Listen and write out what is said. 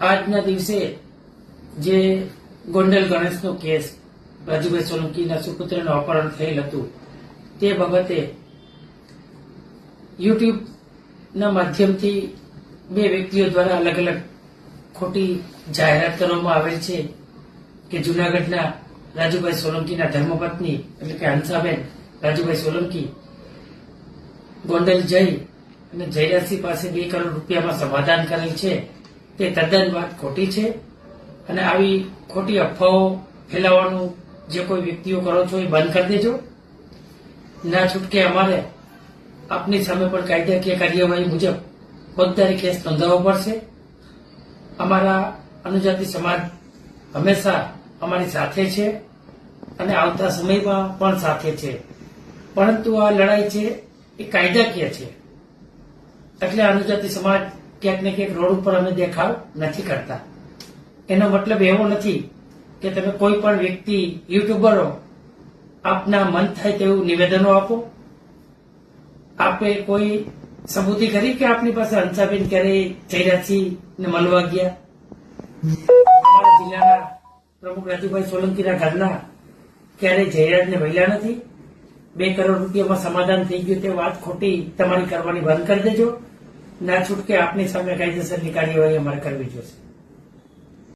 આજના દિવસે જે ગોંડલ ગણેશનો કેસ રાજુભાઈ સોલંકીના સુપુત્રનું અપહરણ થયેલ હતું તે બાબતે યુટ્યુબના માધ્યમથી બે વ્યક્તિઓ દ્વારા અલગ અલગ ખોટી જાહેરાત કરવામાં આવેલ છે કે જૂનાગઢના રાજુભાઈ સોલંકીના ધર્મપત્ની એટલે કે હંસાબેન રાજુભાઈ સોલંકી ગોંડલ જઈ અને જયરાજસિંહ પાસે 2 કરોડ રૂપિયામાં સમાધાન કરેલ છે તે તદ્દન વાત ખોટી છે અને આવી ખોટી અફવાઓ ફેલાવવાનું જે કોઈ વ્યક્તિઓ કરો છો એ બંધ કરી દેજો. ના છૂટકે અમારે આપની સામે પણ કાયદાકીય કાર્યવાહી મુજબ ફોજદારી કેસ નોંધાવવો પડશે. અમારા અનુજાતિ સમાજ હંમેશા અમારી સાથે છે અને આવતા સમયમાં પણ સાથે છે, પરંતુ આ લડાઈ છે એ કાયદાકીય છે. એટલે અનુજાતિ સમાજ ક્યાંક ને ક્યાંક રોડ ઉપર અમે દેખાવ નથી કરતા. એનો મતલબ એવો નથી કે તમે કોઈ પણ વ્યક્તિ યુટ્યુબરો આપના મન થાય તેવું નિવેદનો આપો. આપે કોઈ સબૂતી કરી કે આપની પાસે હંસાબેન ક્યારે જયરાજસિંહ ને મળવા ગયા? અમારા જિલ્લાના પ્રમુખ રાજુભાઈ સોલંકીના ઘરના ક્યારે જયરાજને મળ્યા નથી? 2 કરોડ રૂપિયામાં સમાધાન થઈ ગયું તે વાત ખોટી તમારી કરવાની બંધ કરી દેજો. ના છૂટકે આપની સામે કાયદેસરની કાર્યવાહી અમારે કરવી જોશે.